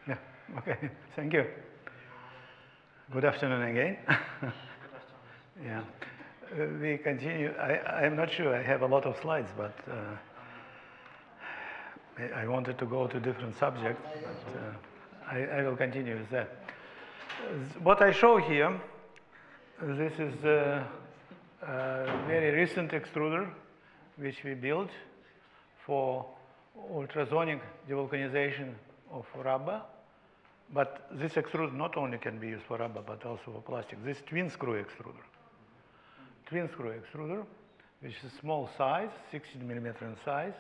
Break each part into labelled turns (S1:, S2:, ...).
S1: Yeah, okay, thank you. Good afternoon again. Yeah, we continue. I'm not sure I have a lot of slides, but I wanted to go to different subjects, but I will continue with that. What I show here, this is a very recent extruder which we built for ultrasonic devulcanization of rubber. But this extruder not only can be used for rubber, but also for plastic. This twin screw extruder. Twin screw extruder, which is small size, 16 millimeter in size.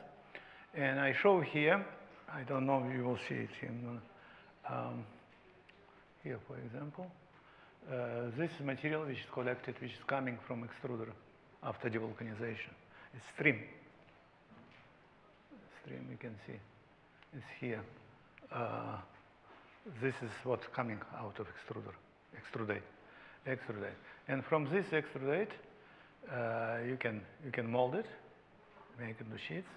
S1: And I show here, I don't know if you will see it here, for example. This material which is collected, which is coming from extruder after devulcanization. It's stream. Stream, you can see. It's here. This is what's coming out of extrudate. And from this extrudate, you can mold it, make it into sheets,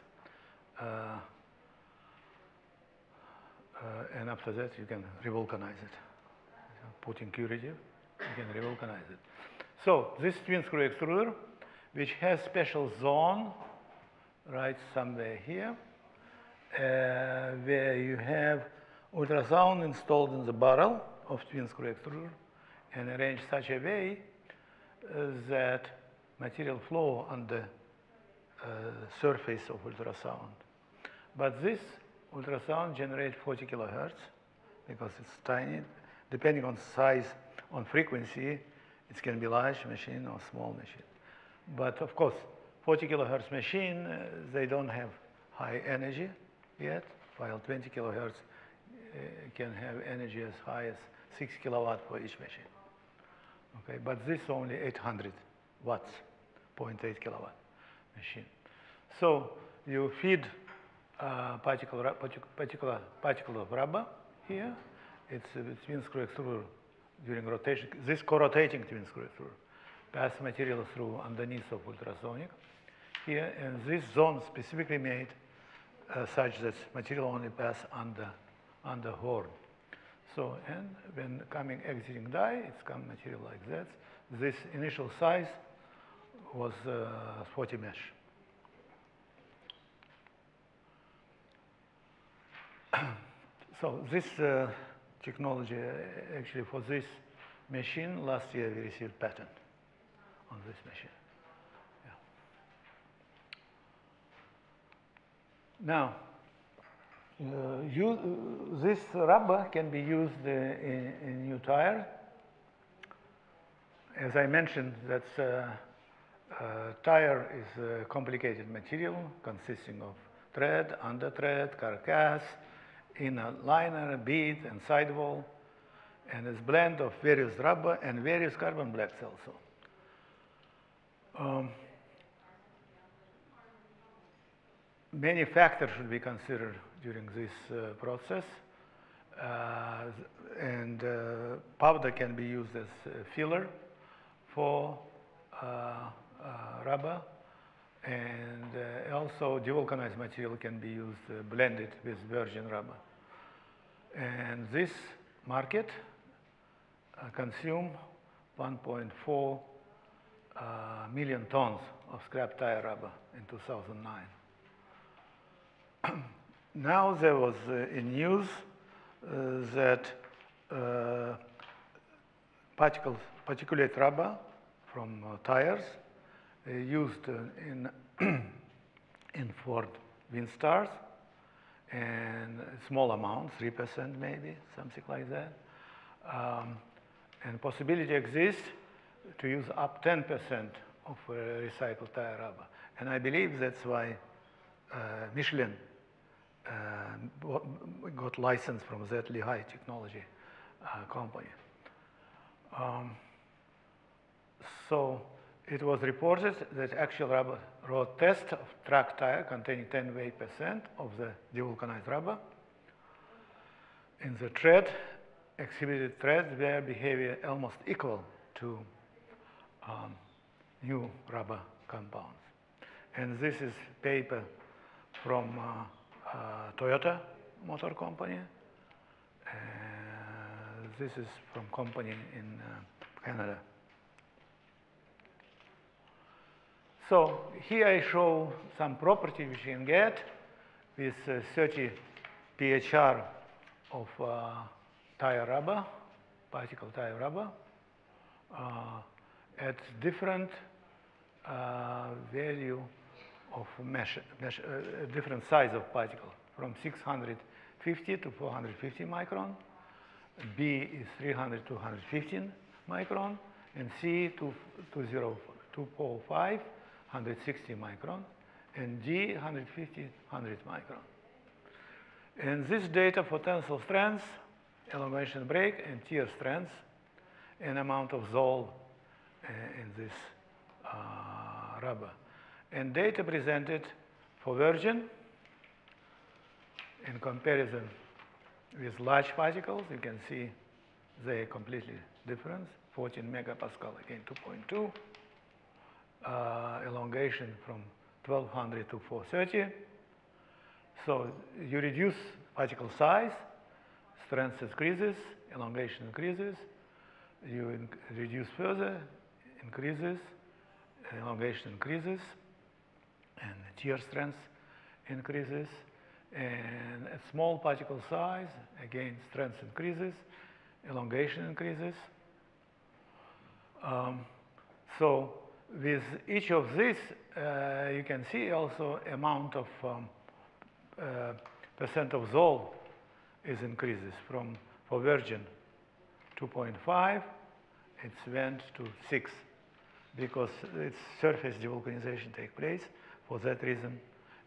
S1: and after that you can revulcanize it. Putting curative, you can revulcanize it. So this twin screw extruder, which has special zone, right somewhere here, where you have ultrasound installed in the barrel of twin screw extruder and arranged such a way that material flow on the surface of ultrasound. But this ultrasound generates 40 kilohertz because it's tiny. Depending on size, on frequency, it can be large machine or small machine. But of course, 40 kilohertz machine, they don't have high energy yet, while 20 kilohertz can have energy as high as 6 kilowatt for each machine. Okay, but this only 800 watts, 0.8 kilowatt machine. So you feed particle of rubber here. It's a twin screw extruder during rotation. This co-rotating twin screw extruder pass material through underneath of ultrasonic here, and this zone specifically made such that material only pass under horn. So, and when coming exiting die, it's come material like that. This initial size was 40 mesh. So this technology, actually for this machine, last year we received patent on this machine. Yeah. Now, this rubber can be used in new tire. As I mentioned, tire is a complicated material consisting of tread, under tread, carcass, inner liner, bead, and sidewall, and it's a blend of various rubber and various carbon blacks also. Many factors should be considered during this process, and powder can be used as filler for rubber, and also devulcanized material can be used blended with virgin rubber. And this market consumed 1.4 million tons of scrap tire rubber in 2009. Now there was in news that particulate rubber from tires used in Ford Windstars, and small amount, 3% maybe, something like that. And possibility exists to use up 10% of recycled tire rubber. And I believe that's why Michelin got license from that Lehigh technology company. So it was reported that actual rubber road test of truck tire containing 10% weight of the devulcanized rubber in the tread exhibited treads where behavior almost equal to new rubber compounds. And this is paper from Toyota Motor Company, this is from company in Canada. So here I show some property which you can get with 30 PHR of tire rubber, particle tire rubber, at different value of different size of particle, from 650 to 450 micron. B is 300 to 115 micron, and C 205, 160 micron, and D 150, 100 micron. And this data for tensile strength, elongation break, and tear strength, and amount of Zoll in this rubber. And data presented for virgin in comparison with large particles. You can see they are completely different. 14 megapascal, again 2.2. Elongation from 1200 to 430. So you reduce particle size, strength increases, elongation increases. You reduce further, increases, elongation increases, and tear strength increases. And at small particle size, again, strength increases, elongation increases. So with each of these, you can see also amount of percent of Zoll is increases from, for virgin, 2.5, it's went to 6, because its surface devulcanization takes place. For that reason,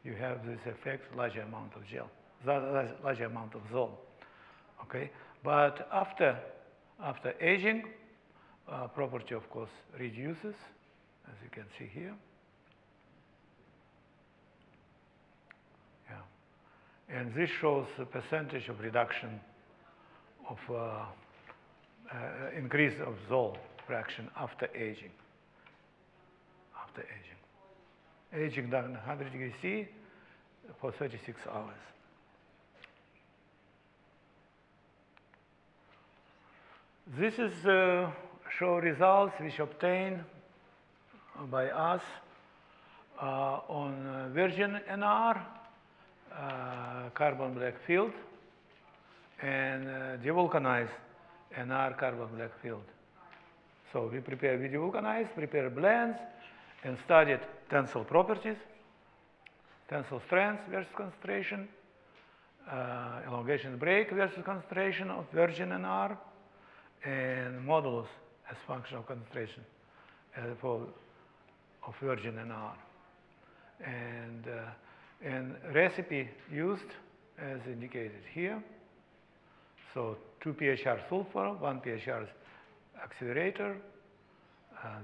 S1: you have this effect, larger amount of gel, larger amount of Zoll. Okay, but after aging, property of course reduces, as you can see here. Yeah, and this shows the percentage of reduction of increase of Zoll fraction after aging. After aging. Aging done 100 degrees C for 36 hours. This is show results which obtained by us on virgin NR, carbon black field, and devulcanized NR carbon black field. So we devulcanized, prepare blends, and studied tensile properties, tensile strength versus concentration, elongation break versus concentration of virgin NR, and modulus as function of concentration of virgin NR. And recipe used as indicated here. So 2 PHR sulfur, 1 PHR accelerator,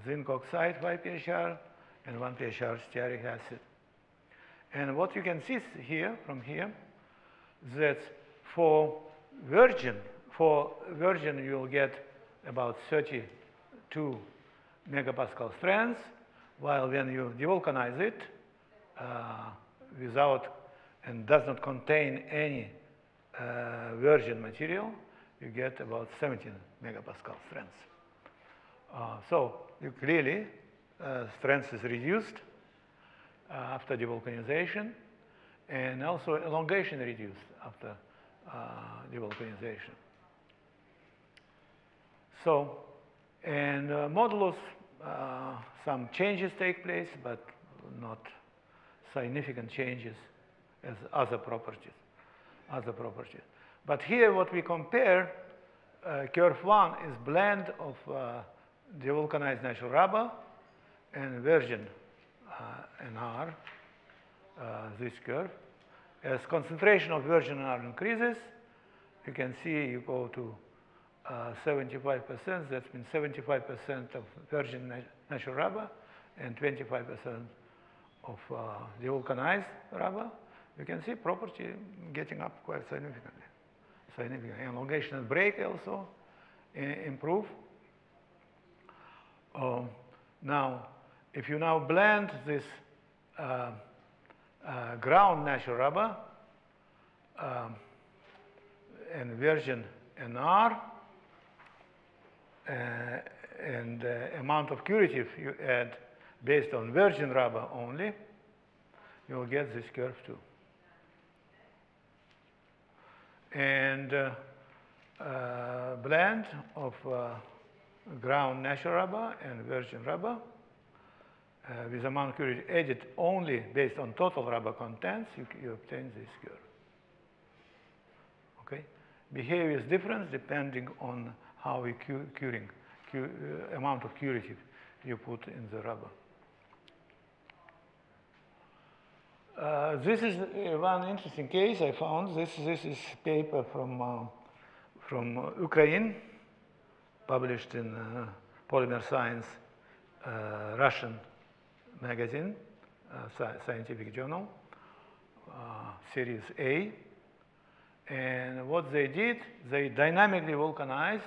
S1: zinc oxide 5 PHR, and 1 PHR stearic acid. And what you can see here, from here, that for virgin you will get about 32 megapascal strength, while when you devulcanize it without and does not contain any virgin material, you get about 17 megapascal strength. So you clearly strength is reduced after devulcanization, and also elongation reduced after devulcanization. So, and modulus, some changes take place, but not significant changes as other properties. But here what we compare, curve 1 is blend of devulcanized natural rubber and virgin NR, this curve. As concentration of virgin NR increases, you can see you go to 75%, that means 75% of virgin natural rubber and 25% of devulcanized rubber. You can see property getting up quite significantly. Elongation and break also improve. Now, if you now blend this ground natural rubber and virgin NR, and the amount of curative you add based on virgin rubber only, you'll get this curve too. And blend of ground natural rubber and virgin rubber with amount of curative added only based on total rubber contents, you obtain this curve. Okay? Behavior is different depending on how we curing, amount of curative you put in the rubber. This is one interesting case I found. This is paper from Ukraine, published in Polymer Science Russian magazine, scientific journal, series A. And what they did, they dynamically vulcanized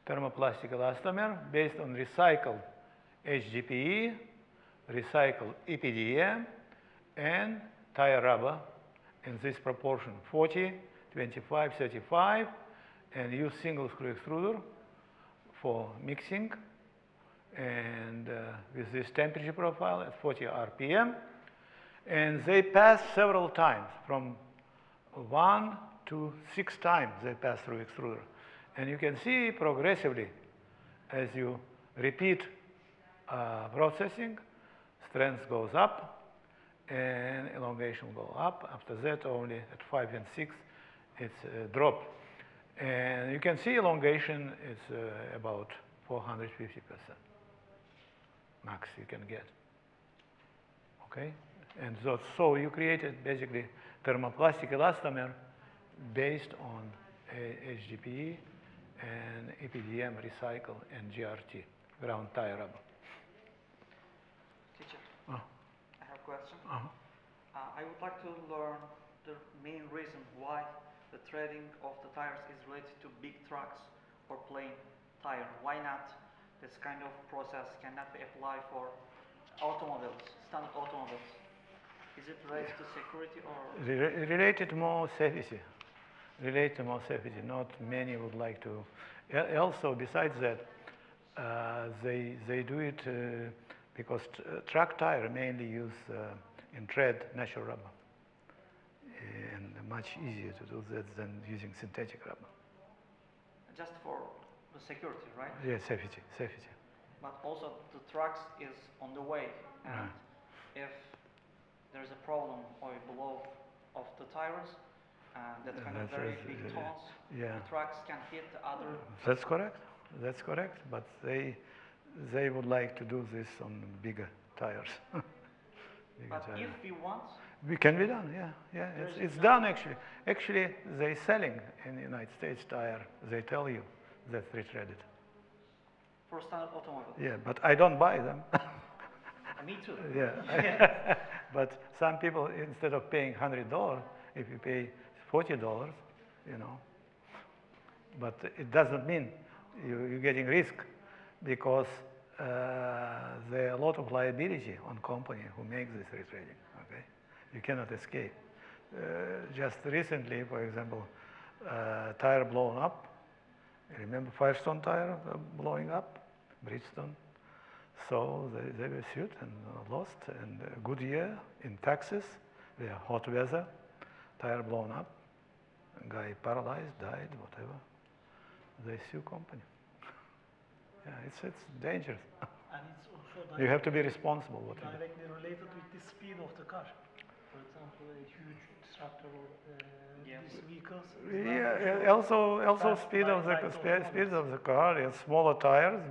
S1: thermoplastic elastomer based on recycled HDPE, recycled EPDM, and tire rubber in this proportion, 40, 25, 35, and use single screw extruder for mixing, and with this temperature profile at 40 RPM. And they pass several times, from 1 to 6 times they pass through extruder. And you can see progressively, as you repeat processing, strength goes up and elongation will go up. After that, only at 5 and 6, it's a drop. And you can see elongation is about 450% max you can get. Okay? And so you created basically thermoplastic elastomer based on HDPE and EPDM recycle and GRT, ground tire rubber.
S2: Teacher, I have a question. I would like to learn the main reason why the threading of the tires is related to big trucks or plain tire. Why not this kind of process cannot be applied for automobiles, standard automobiles? Is it related to security or?
S1: Related more safety. Related to more safety. Not many would like to. Also, besides that, they do it because truck tire mainly use in tread natural rubber, and much easier to do that than using synthetic rubber.
S2: Just for the security, right?
S1: Yeah, safety.
S2: But also the trucks is on the way, and if there's a problem or below of the tires, that kind of very big tons, the trucks can hit the other.
S1: That's correct. That's correct. But they would like to do this on bigger tires.
S2: But if we want,
S1: it can be done. Yeah. It's done actually. Actually, they selling in the United States tire. They tell you that's retreaded.
S2: For standard automobile.
S1: Yeah, but I don't buy them.
S2: Me too.
S1: Yeah. But some people, instead of paying $100, if you pay $40, you know. But it doesn't mean you're getting risk, because there are a lot of liability on company who makes this retreading. Okay, you cannot escape. Just recently, for example, tire blown up. Remember Firestone tire blowing up, Bridgestone. So they were sued and lost. And Goodyear in Texas, where hot weather, tire blown up, guy paralyzed, died, whatever. They sue company. Yeah, it's dangerous.
S3: And it's also
S1: you have to be responsible.
S3: Directly related with the speed of the car. For example, a huge tractor or these vehicles.
S1: Yeah, also speed of the car. Yes, smaller tires,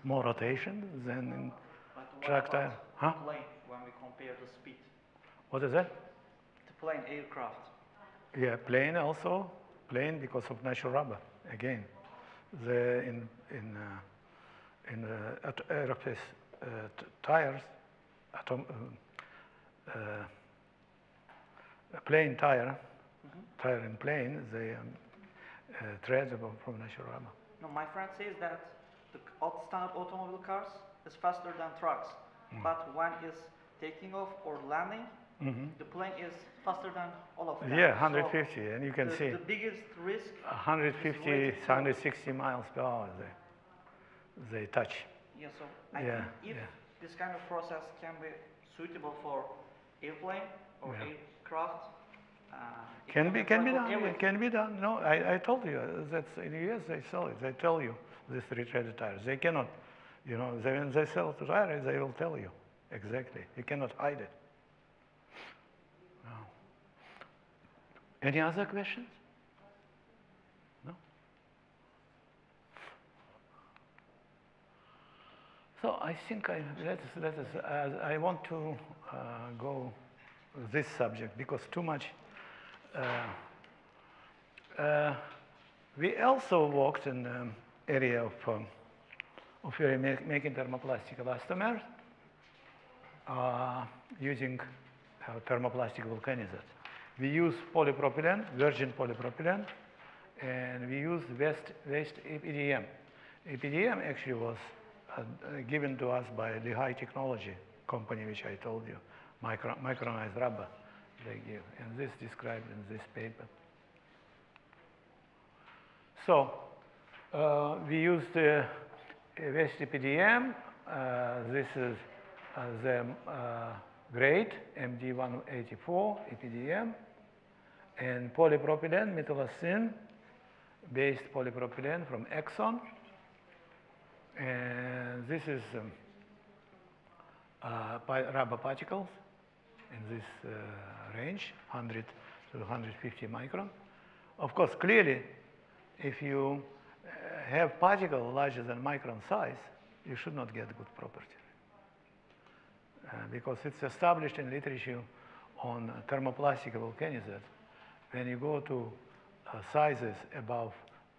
S1: more rotation than in truck tire.
S2: Plane, when we compare the speed.
S1: What is that?
S2: The plane, aircraft.
S1: Yeah, plane also. Plane because of natural rubber. Again, in aerospace tires, plane tire, tire in plane, they threads from natural rubber.
S2: No, my friend says that the standard automobile cars is faster than trucks, but when it's taking off or landing, the plane is faster than all of them.
S1: Yeah, 150, and you can see
S2: the biggest risk
S1: 150,
S2: is related to-
S1: 160 miles per hour they touch.
S2: Yeah, so I think if this kind of process can be suitable for airplane or aircraft,
S1: Can be done.
S2: Everything.
S1: It can be done. No, I told you that's in the US they sell it. They tell you this retreaded tires. They cannot, you know, when they sell the tires, they will tell you exactly. You cannot hide it. No. Any other questions? No. So I think let us. I want to go this subject because too much. We also worked in the area of making thermoplastic elastomers using thermoplastic vulcanizers. We use polypropylene, virgin polypropylene, and we use waste EPDM. EPDM actually was given to us by the high technology company which I told you, micronized rubber. They give, and this described in this paper. So we used the waste EPDM. This is the grade MD184 EPDM, and polypropylene, metallocene based polypropylene from Akron. And this is rubber particles in this range, 100 to 150 micron. Of course, clearly, if you have particles larger than micron size, you should not get good property. Because it's established in literature on thermoplastic vulcanizers. When you go to sizes above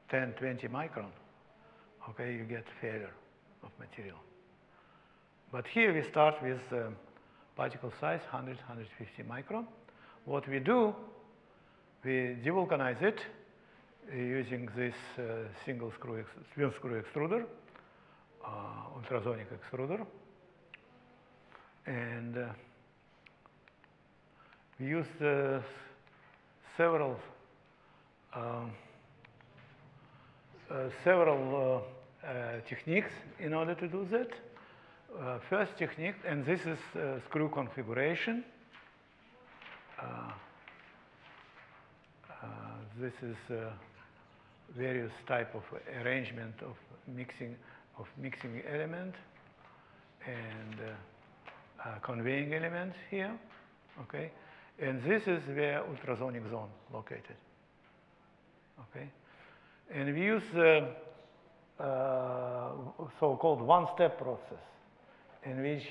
S1: 10, 20 micron, okay, you get failure of material. But here we start with particle size 100, 150 micron. What we do, we devulcanize it using this twin screw extruder, ultrasonic extruder. And we use several techniques in order to do that. First technique, and this is screw configuration. This is various type of arrangement of mixing element and conveying element here. Okay, and this is where ultrasonic zone located. Okay, and we use so-called one-step process, in which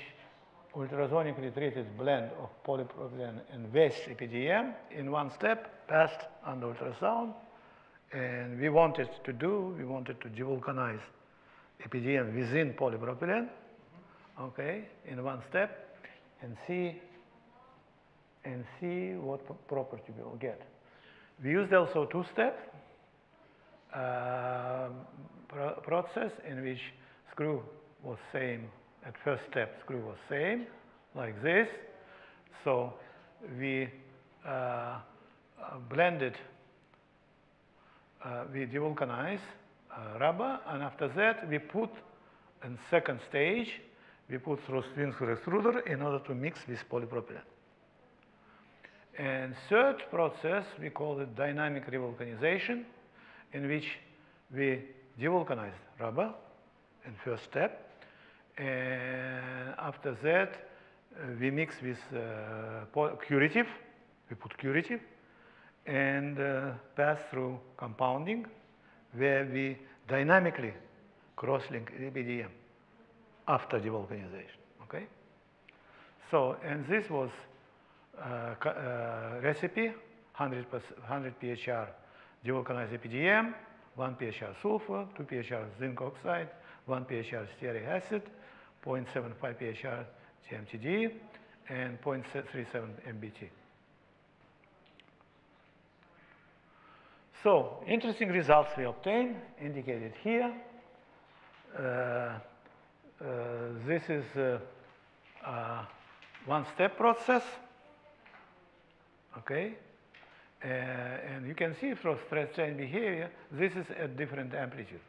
S1: ultrasonically treated blend of polypropylene and waste EPDM in one step passed under ultrasound. And we wanted to devulcanize EPDM within polypropylene, okay, in one step, and see what property we will get. We used also two-step process in which screw was same. At first step, screw was same, like this. So we blended, we devulcanized rubber, and after that we put in second stage, we put through twin screw extruder in order to mix with polypropylene. And third process, we call it dynamic revulcanization, in which we devulcanize rubber in first step. And after that, we mix with curative. We put curative and pass through compounding, where we dynamically cross-link EPDM after devulcanization. Okay. So, and this was recipe: 100 PHR devulcanized EPDM, 1 PHR sulfur, 2 PHR zinc oxide, 1 PHR stearic acid, 0.75 PHR GMTD, and 0.37 MBT. So, interesting results we obtained, indicated here. This is a one-step process. Okay? And you can see from stress strain behavior, this is at different amplitude.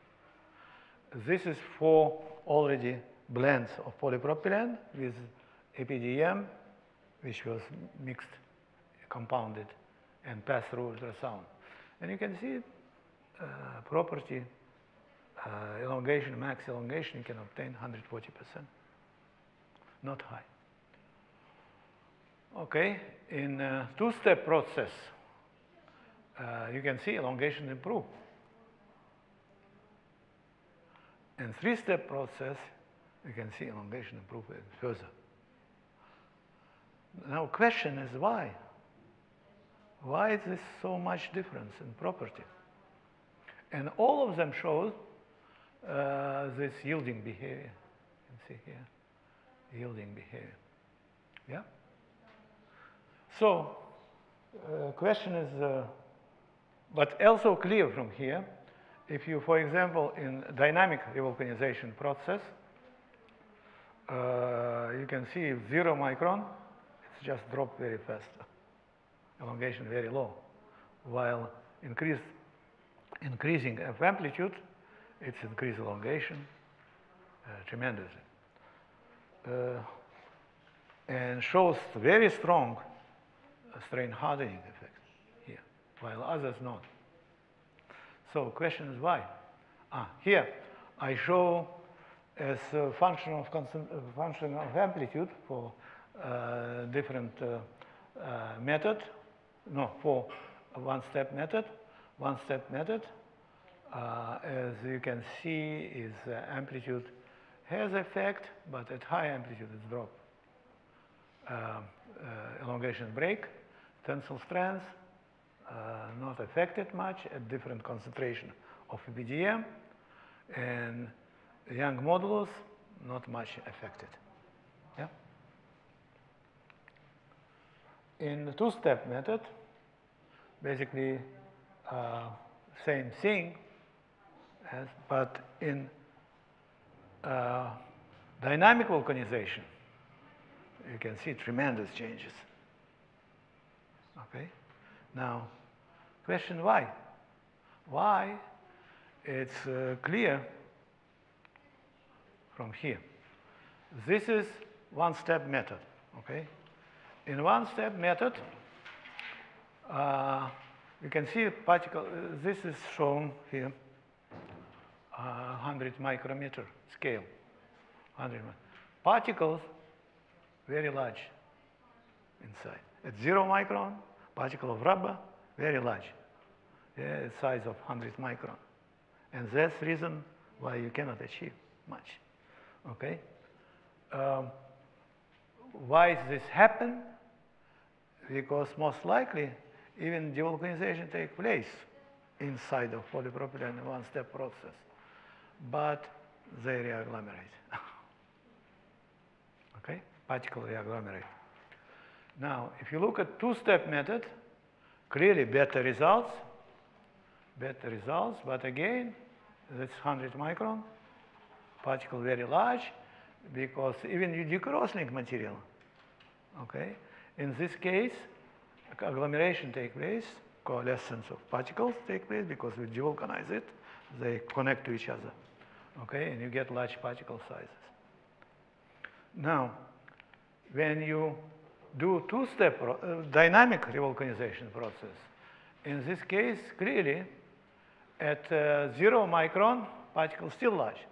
S1: This is for already blends of polypropylene with EPDM, which was mixed, compounded, and passed through ultrasound. And you can see property elongation, max elongation, you can obtain 140%. Not high. Okay, in two-step process, you can see elongation improve. In three-step process, you can see elongation improve further. Now, question is why? Why is this so much difference in property? And all of them show this yielding behavior. You can see here, yielding behavior. Yeah? So, question is, but also clear from here, if you, for example, in dynamic revulcanization process, you can see 0 micron, it's just drop very fast, elongation very low, while increasing of amplitude, it's increased elongation tremendously. And shows very strong strain hardening effect here, while others not. So question is why? Here I show as a function of amplitude for different method. No, for one-step method. One-step method, as you can see, is amplitude has effect, but at high amplitude it's drop. Elongation break, tensile strength not affected much at different concentration of EPDM, and Young modulus not much affected. Yeah. In the two-step method, basically same thing, but in dynamic vulcanization, you can see tremendous changes. Okay. Now, question why? Why? It's clear from here. This is one-step method. Okay. In one-step method, you can see a particle. This is shown here, 100 micrometer scale. 100 particles very large inside. At 0 micron, particle of rubber very large, yeah, size of 100 micron, and that's the reason why you cannot achieve much. Okay. Why does this happen? Because most likely, even devulcanization takes place inside of polypropylene one-step process, but they reagglomerate. Okay, particle reagglomerate. Now, if you look at two-step method, clearly better results, but again, that's 100 micron, particle very large, because even you decross-link material, okay, in this case, agglomeration takes place, coalescence of particles take place, because we devulcanize it, they connect to each other, okay, and you get large particle sizes. Now, when you do two-step dynamic revulcanization process, in this case, clearly, at 0 micron, particles still large.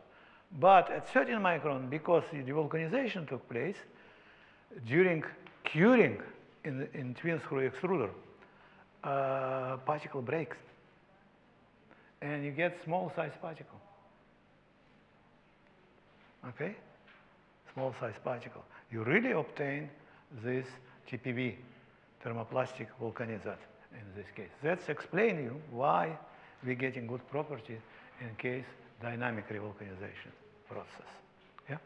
S1: But at 13 micron, because the devulcanization took place, during curing in twin screw extruder, particle breaks. And you get small size particle. Okay? Small size particle. You really obtain this TPV, thermoplastic vulcanizate in this case. That's explaining you why we're getting good property in case dynamic revulcanization process. Yeah?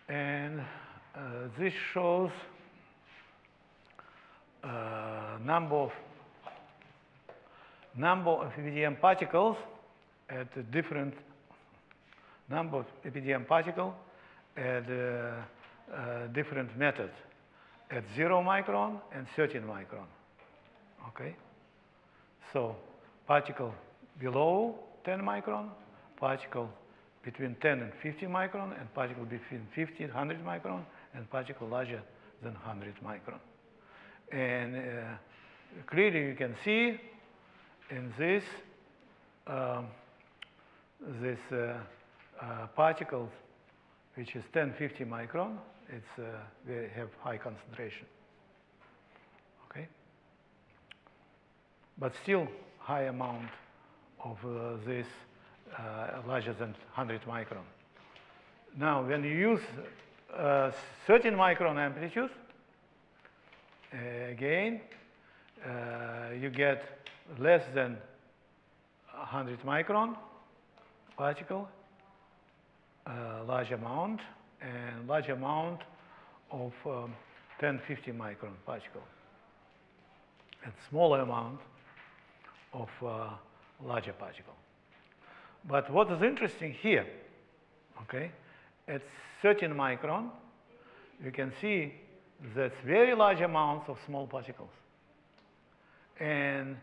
S1: And this shows number of EPDM particles at a different number of EPDM particles at different methods. at 0 micron and 13 micron. Okay? So particle below 10 micron, particle between 10 and 50 micron, and particle between 50 and 100 micron, and particle larger than 100 micron. And clearly you can see in this particles which is 10-50 micron, they have high concentration. Okay? But still high amount of this larger than 100 micron. Now, when you use 13 micron amplitude, again, you get less than 100 micron particle, large amount, and large amount of 10-50 micron particle, and smaller amount of larger particle. But what is interesting here, okay, at 13 micron, you can see that very large amounts of small particles. And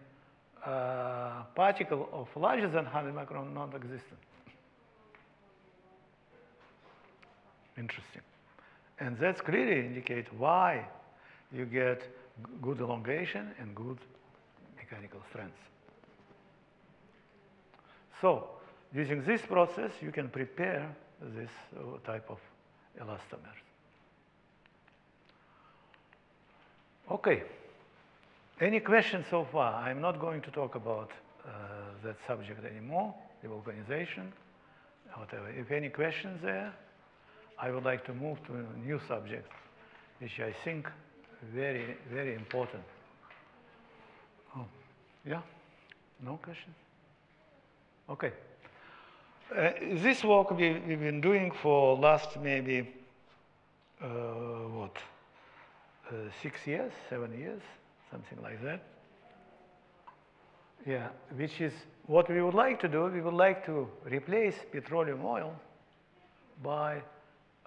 S1: particle of larger than 100 micron non-existent. Interesting. And that's clearly indicate why you get good elongation and good mechanical strength. So, using this process, you can prepare this type of elastomers. Okay. Any questions so far? I'm not going to talk about that subject anymore, the organization, whatever. If any questions there, I would like to move to a new subject, which I think very, very important. Oh, yeah? No questions? Okay. This work we've been doing for last maybe, 6 years, 7 years, something like that. Yeah, which is what we would like to do. We would like to replace petroleum oil by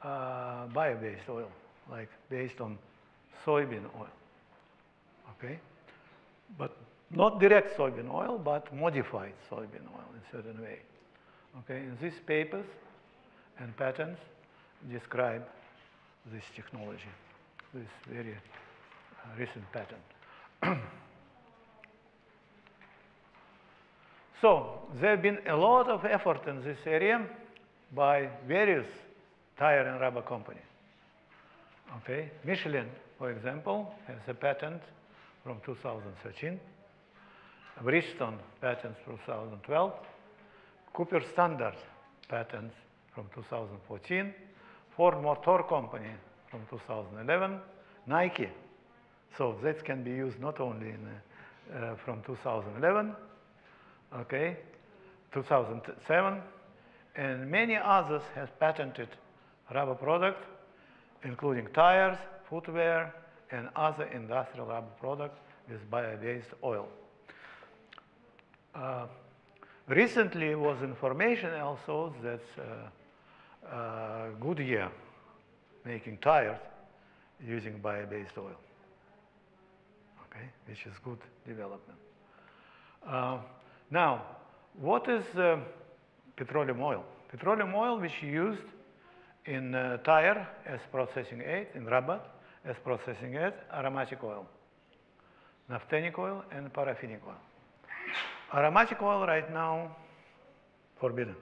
S1: bio-based oil, like based on soybean oil. Okay? But not direct soybean oil, but modified soybean oil in a certain way. Okay? And these papers and patents describe this technology, this very recent patent. So there have been a lot of effort in this area by various tire and rubber companies. Okay, Michelin, for example, has a patent from 2013. Bridgestone patents from 2012. Cooper Standard patents from 2014. Ford Motor Company from 2011. Nike. So that can be used not only in, from 2011, okay, 2007, and many others have patented rubber products, including tires, footwear, and other industrial rubber products with bio-based oil. Recently was information also that Goodyear making tires using bio-based oil. Okay, which is good development. Now, what is petroleum oil? Petroleum oil which is used in tire as processing aid, in rubber as processing aid, aromatic oil, naphthenic oil, and paraffinic oil. Aromatic oil right now forbidden.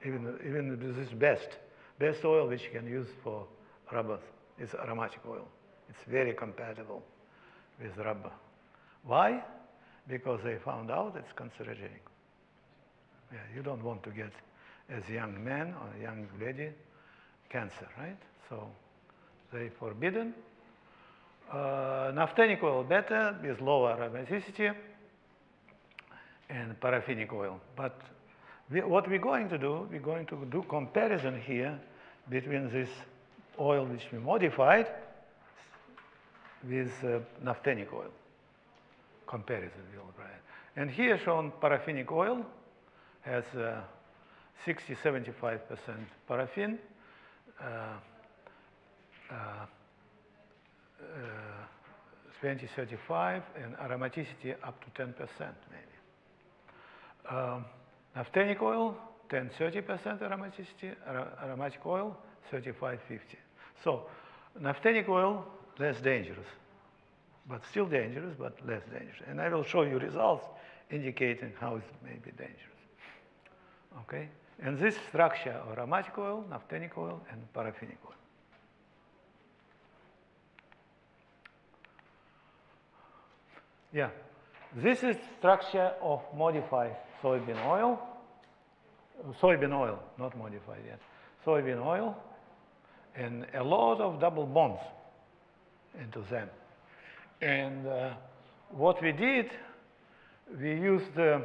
S1: Even this best oil which you can use for rubbers is aromatic oil. It's very compatible with rubber. Why? Because they found out it's cancerogenic. Yeah, you don't want to get, as a young man or a young lady, cancer, right? So they forbidden. Naphthenic oil better with lower aromaticity, and paraffinic oil. But what we're going to do comparison here between this oil which we modified with naphthenic oil. Comparison, and here shown paraffinic oil has 60-75% paraffin, 20-35, and aromaticity up to 10% maybe. Naphthenic oil, 10-30% aromaticity, aromatic oil, 35-50. So naphthenic oil, less dangerous, but still dangerous, but less dangerous. And I will show you results indicating how it may be dangerous. Okay? And this structure of aromatic oil, naphthenic oil, and paraffinic oil. Yeah, this is structure of modified soybean oil. Soybean oil, not modified yet. Soybean oil, and a lot of double bonds into them. And what we did, we used the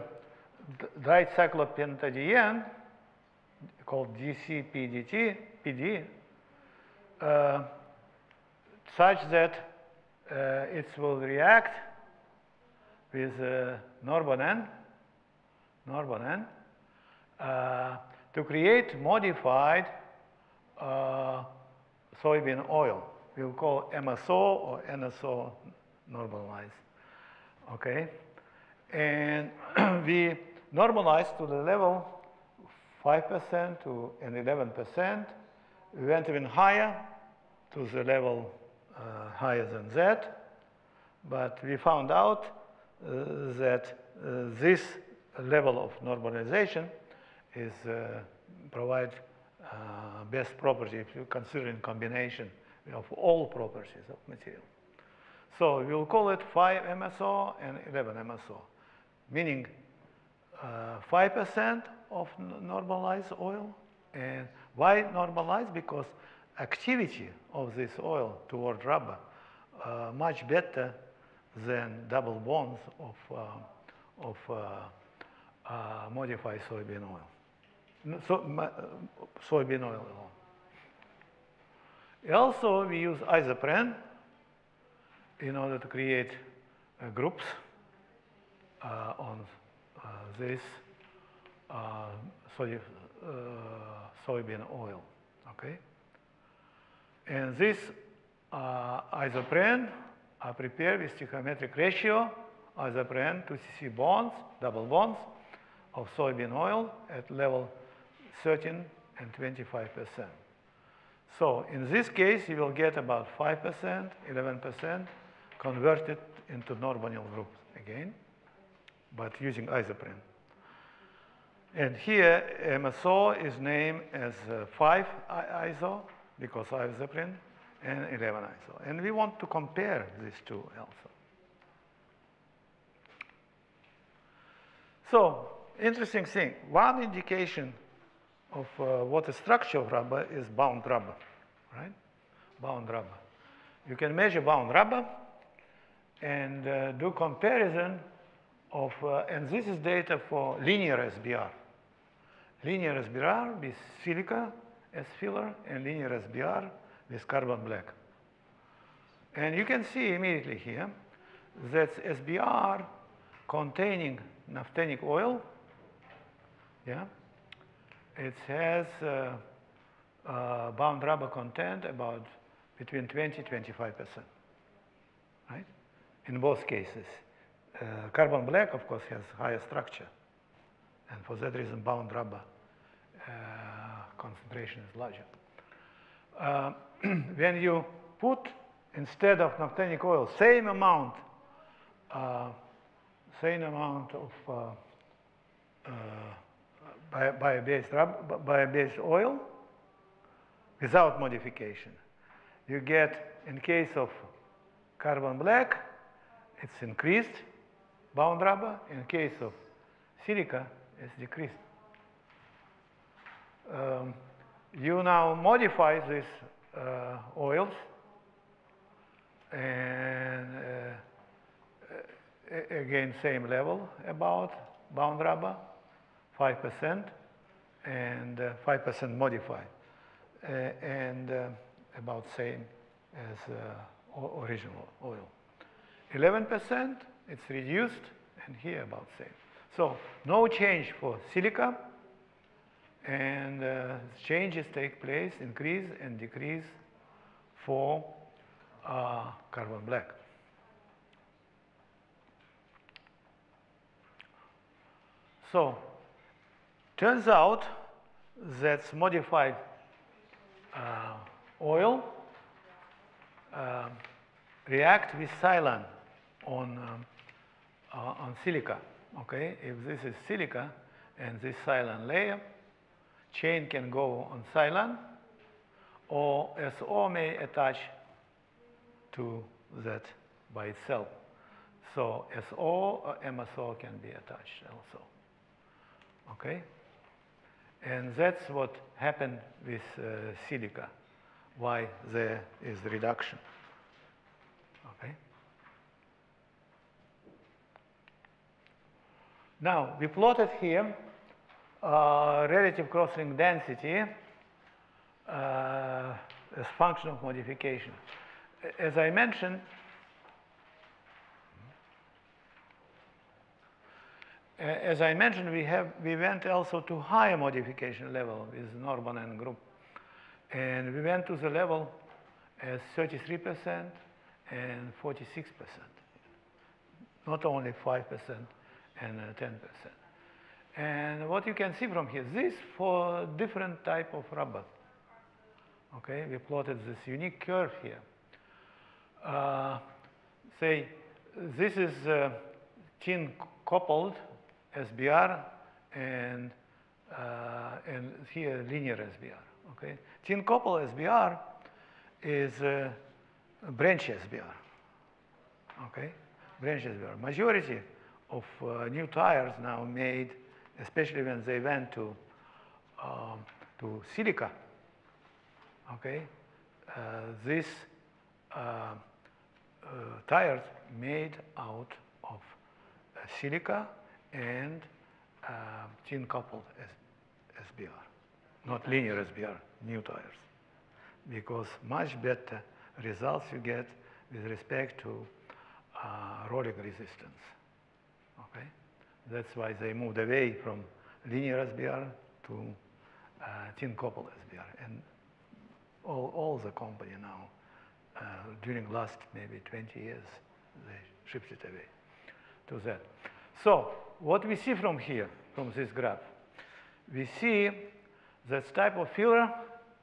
S1: dicyclopentadiene, called DC-PD, such that it will react with norbornene to create modified soybean oil. We'll call MSO or NSO normalized. Okay? And we normalized to the level 5% to and 11%. We went even higher to the level higher than that. But we found out that this level of normalization is provide best property if you consider in combination of all properties of material. So we'll call it 5 MSO and 11 MSO, meaning 5% of normalized oil. And why normalized? Because activity of this oil toward rubber much better than double bonds of modified soybean oil. Soybean oil alone. Also, we use isoprene in order to create groups on this soybean oil. Okay, and this isoprene are prepared with stoichiometric ratio isoprene to CC bonds, double bonds of soybean oil at level 13 and 25%. So in this case, you will get about 5%, 11% converted into norbornyl groups again, but using isoprene. And here, MSO is named as 5 iso because isoprene, and 11 iso. And we want to compare these two also. So, interesting thing, one indication of what the structure of rubber is bound rubber, right? Bound rubber. You can measure bound rubber and do comparison of, and this is data for linear SBR. Linear SBR with silica as filler and linear SBR with carbon black. And you can see immediately here that SBR containing naphthenic oil, yeah, it has bound rubber content about between 20-25%, right? In both cases. Carbon black, of course, has higher structure. And for that reason, bound rubber concentration is larger. When you put, instead of naphthenic oil, same amount of bio-based oil without modification, you get, in case of carbon black, it's increased bound rubber. In case of silica, it's decreased. You now modify these oils and again same level about bound rubber, 5% and 5% modified, and about same as original oil. 11% it's reduced, and here about same. So no change for silica, and changes take place, increase and decrease for carbon black. So, turns out that modified oil react with silane on silica. Okay, if this is silica and this silane layer, chain can go on silane, or SO may attach to that by itself. So SO or MSO can be attached also. Okay, and that's what happened with silica. Why there is reduction. Okay. Now we plotted here relative crosslink density as function of modification. As I mentioned, we went also to higher modification level with Norman and group, and we went to the level as 33% and 46%, not only 5% and 10%. And what you can see from here, this for different type of rubber. Okay, we plotted this unique curve here. Say this is tin coupled SBR and here linear SBR. Okay, tin coupled SBR is branch SBR. Okay, branch SBR. Majority of new tires now made, especially when they went to silica. Okay, these tires made out of silica and tin coupled SBR, not linear SBR, new tires, because much better results you get with respect to rolling resistance. Okay, that's why they moved away from linear SBR to tin coupled SBR, and all the company now during last maybe 20 years they shifted away to that. So what we see from here, from this graph, we see that type of filler,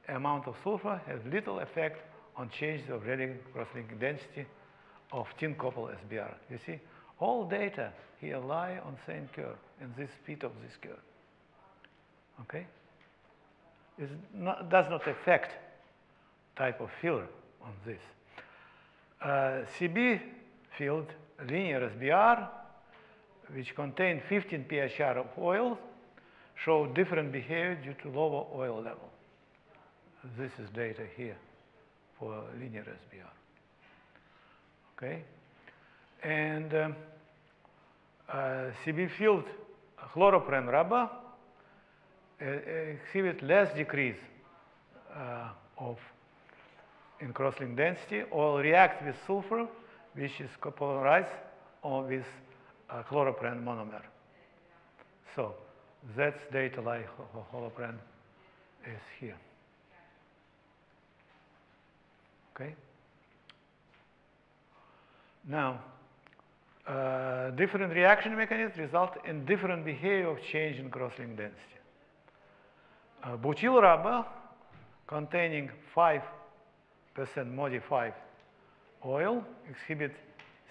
S1: amount of sulfur, has little effect on change of relative crosslinking density of tin coupled SBR. You see, all data here lie on same curve, in this feet of this curve. Okay? It does not affect type of filler on this. CB field, linear SBR, which contain 15 PHR of oil, show different behavior due to lower oil level. This is data here for linear SBR. Okay, and CB field chloropren rubber exhibit less decrease in crosslink density. Oil reacts with sulfur, which is copolarized, or with chloropren monomer. So that's data like chloropren is here. Okay. Now, different reaction mechanisms result in different behavior of change in crosslink density. Butyl rubber containing 5% modified oil exhibit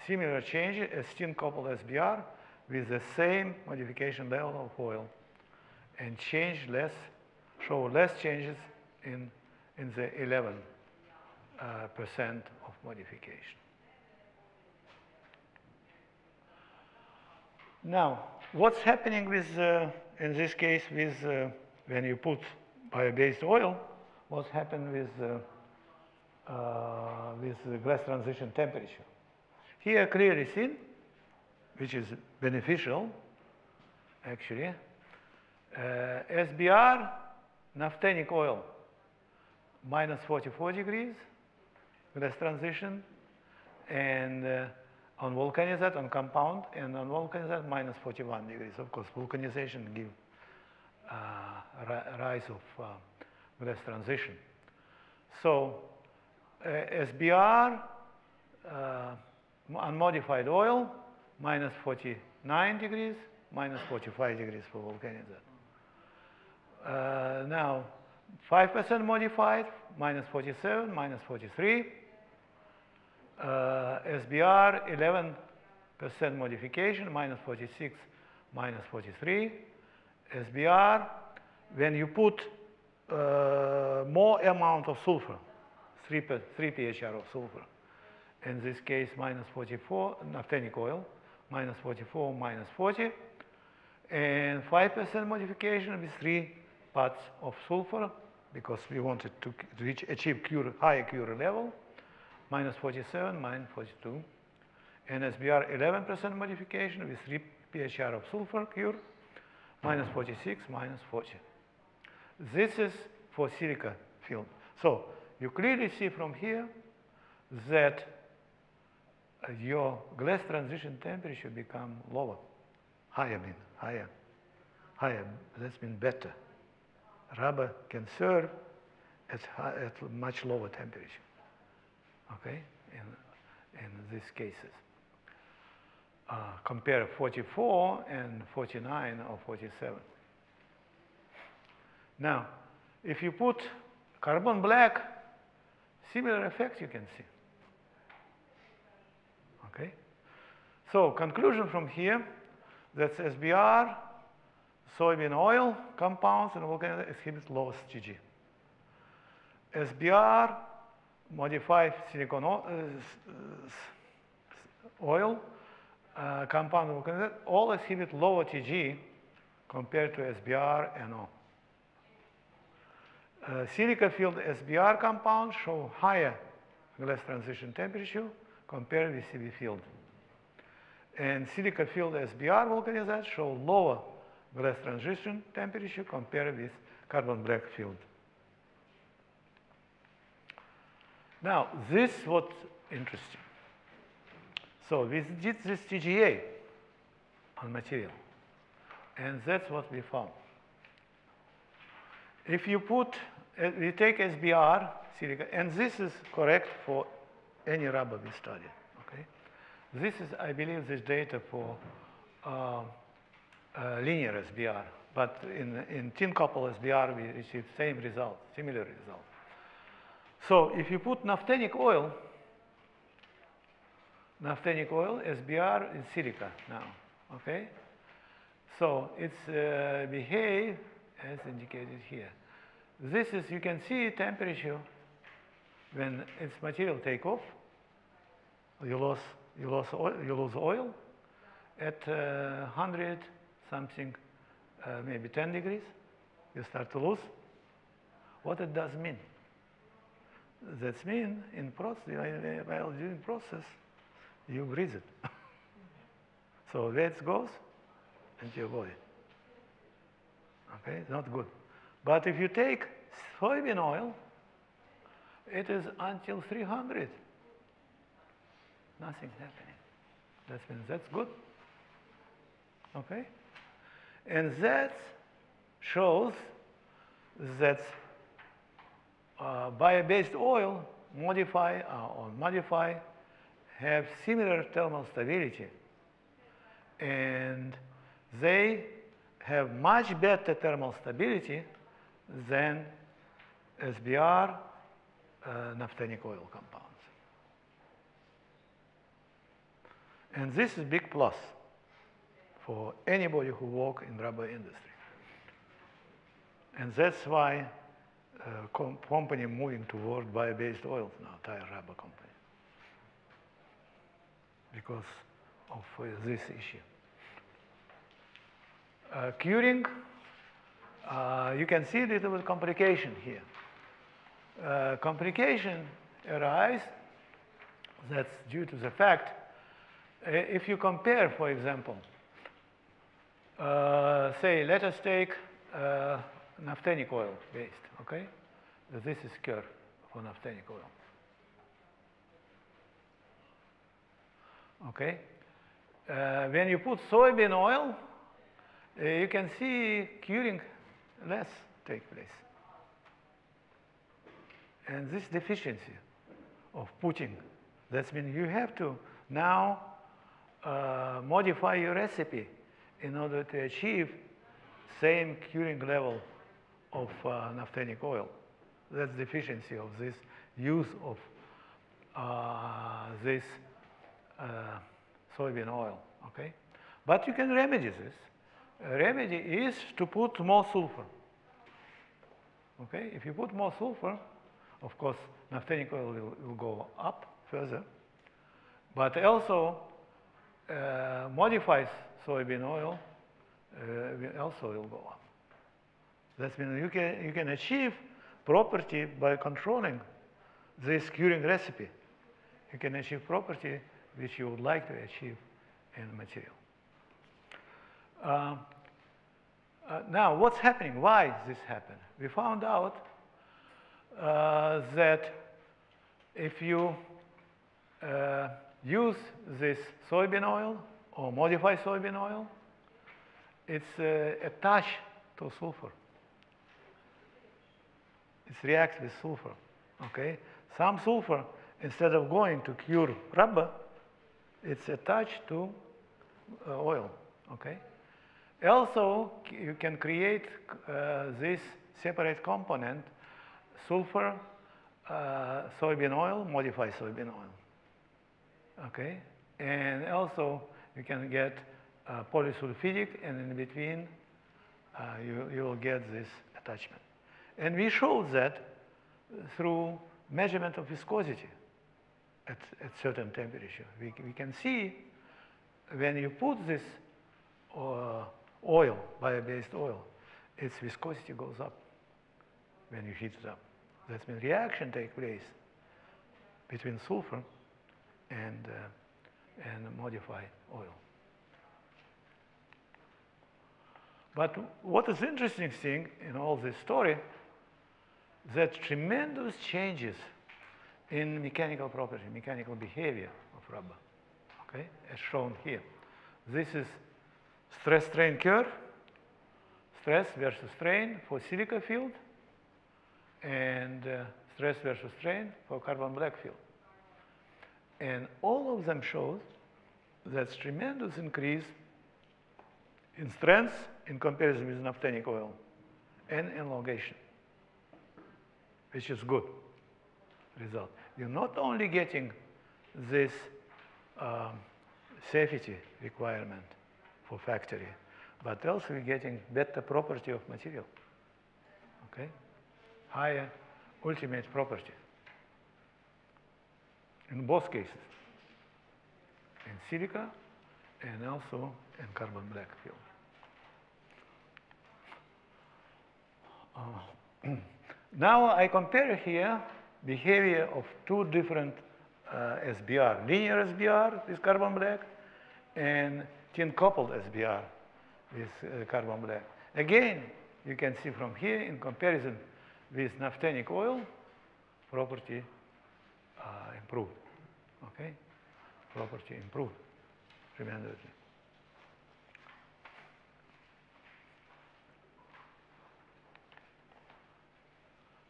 S1: similar changes as tin coupled SBR with the same modification level of oil, and show less changes in the 11% of modification. Now, what's happening with, in this case, with when you put bio-based oil? What's happened with the glass transition temperature? Here clearly seen, which is beneficial, actually. SBR, naphthenic oil, minus 44 degrees, glass transition, and on vulcanized, on compound, and on vulcanized, minus 41 degrees. Of course, vulcanization gives rise of glass transition. So SBR, unmodified oil, minus 49 degrees, minus 45 degrees for volcanism. Now, 5% modified, minus 47, minus 43. SBR, 11% modification, minus 46, minus 43. SBR, when you put more amount of sulfur, 3 PHR of sulfur. In this case, minus 44, naphthenic oil, minus 44, minus 40. And 5% modification with 3 parts of sulfur, because we wanted to achieve higher Curie level, minus 47, minus 42. And SBR 11% modification with 3 PHR of sulfur cure, minus 46, minus 40. This is for silica field. So you clearly see from here that your glass transition temperature become lower, higher. That's mean better. Rubber can serve at much lower temperature. Okay, in these cases. Compare 44 and 49 or 47. Now, if you put carbon black, similar effect you can see. Okay? So, conclusion from here, that SBR, soybean oil compounds and volcanic exhibit lowest GG. SBR, modified silicon oil, compound volcanic, all exhibit lower TG compared to SBR and O. Silica field SBR compounds show higher glass transition temperature compared with CV field. And silica field SBR volcanization show lower glass transition temperature compared with carbon black field. Now, this is what's interesting. So we did this TGA on material, and that's what we found. If you put, we take SBR, silica, and this is correct for any rubber we study, okay? This is, I believe, this data for linear SBR, but in tin couple SBR, we received same result, similar result. So if you put naphthenic oil, SBR is silica now, okay? So it's behave as indicated here. This is, you can see temperature when its material take off, you lose oil at 100 something, maybe 10 degrees, you start to lose. What it does mean? That means in process, while doing process, you breathe it. So that goes into your body. Okay, it's not good. But if you take soybean oil, it is until 300. Nothing's happening. That means that's good. Okay? And that shows that bio-based oil modify have similar thermal stability, and they have much better thermal stability than SBR naphthenic oil compounds. And this is big plus for anybody who works in rubber industry. And that's why company moving toward bio-based oils now, tire rubber company, because of this issue. Curing, you can see a little bit complication here. Complication arise, that's due to the fact, if you compare, for example, say, let us take naphthenic oil based, okay? This is curve for naphthenic oil. Okay? When you put soybean oil, you can see curing less take place. And this deficiency of putting, that means you have to now modify your recipe in order to achieve same curing level of naphthenic oil. That's the efficiency of this use of this soybean oil, okay? But you can remedy this. A remedy is to put more sulfur, okay? If you put more sulfur, of course, naphthenic oil will go up further, but also modified soybean oil also will go up. That means you can achieve property by controlling this curing recipe. You can achieve property which you would like to achieve in the material. Now, what's happening? Why this happened? We found out that if you use this soybean oil or modified soybean oil, it's attached to sulfur. It reacts with sulfur, okay? Some sulfur, instead of going to cure rubber, it's attached to oil, okay? Also, you can create this separate component, sulfur, soybean oil, modified soybean oil, okay? And also, you can get polysulfidic, and in between, you will get this attachment. And we showed that through measurement of viscosity at certain temperature. We can see when you put this oil, bio-based oil, its viscosity goes up when you heat it up. That means reaction takes place between sulfur and modified oil. But what is interesting thing in all this story, that tremendous changes in mechanical property, mechanical behavior of rubber, okay, as shown here. This is stress-strain curve, stress versus strain for silica field, and stress versus strain for carbon black field. And all of them shows that tremendous increase in strength in comparison with naphthenic oil and elongation, which is good result. You're not only getting this safety requirement for factory, but also you're getting better property of material, okay? Higher ultimate property in both cases, in silica and also in carbon black field. Now I compare here behavior of two different SBR, linear SBR with carbon black and tin coupled SBR with carbon black. Again, you can see from here in comparison with naphthenic oil, property improved, okay? Property improved tremendously.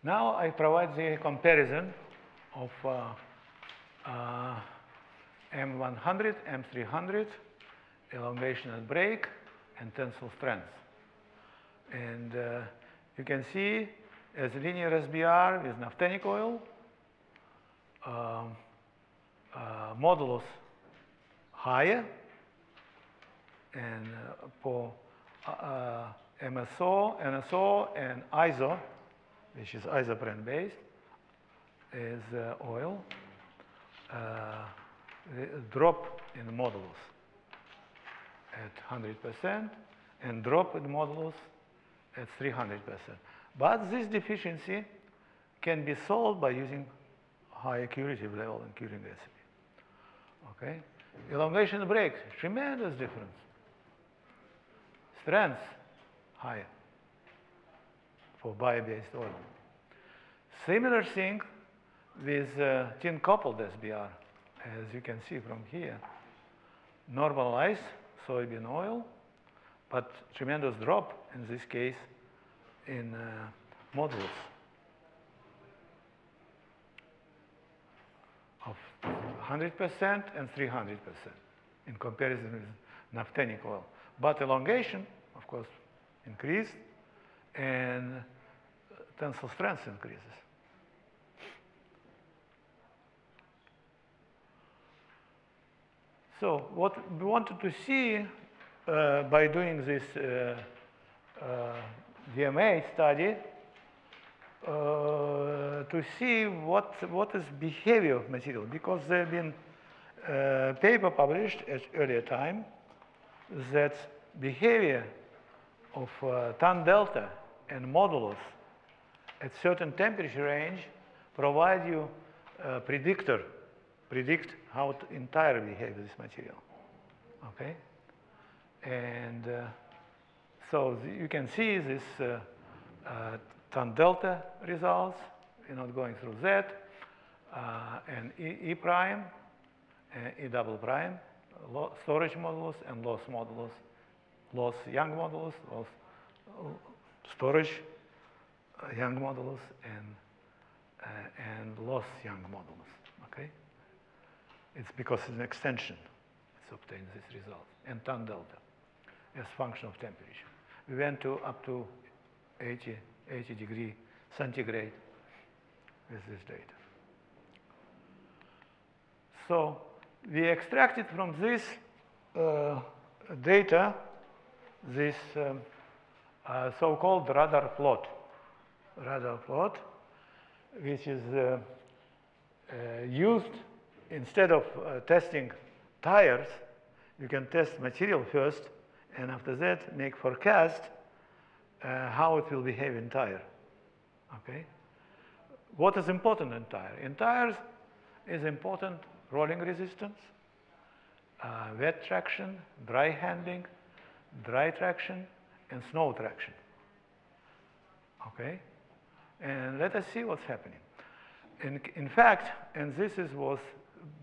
S1: Now I provide the comparison of M100, M300, elongation and break, and tensile strength. And you can see as linear SBR with naphthenic oil, modulus higher, and for MSO, NSO, and ISO, which is isoprene based, is oil, drop in modulus at 100% and drop in modulus at 300%. But this deficiency can be solved by using higher curative level and curing recipe. Okay? Elongation break, tremendous difference. Strength, higher for bio-based oil. Similar thing with tin coupled SBR, as you can see from here. Normalized soybean oil, but tremendous drop in this case in modulus of 100% and 300% in comparison with naphthenic oil. but elongation, of course, increased, and tensile strength increases. So what we wanted to see by doing this DMA study, to see what is behavior of material, because there have been paper published at earlier time that behavior of tan delta and modulus at certain temperature range provide you a predictor, predict how to entirely behave this material. Okay? And so you can see this tan delta results. We're not going through that. And E prime, E double prime, storage modulus and loss modulus. Loss Young modulus, loss storage Young modulus, and loss Young modulus. Okay? It's because it's an extension. It's obtained this result. And tan delta as function of temperature. We went to up to 80 degrees centigrade with this data. So we extracted from this data this so-called radar plot, which is used instead of testing tires. You can test material first, and after that make forecast how it will behave in tire. Okay. What is important in tire? In tires is important rolling resistance, wet traction, dry handling, dry traction, and snow traction. Okay? And let us see what's happening. In fact, and this was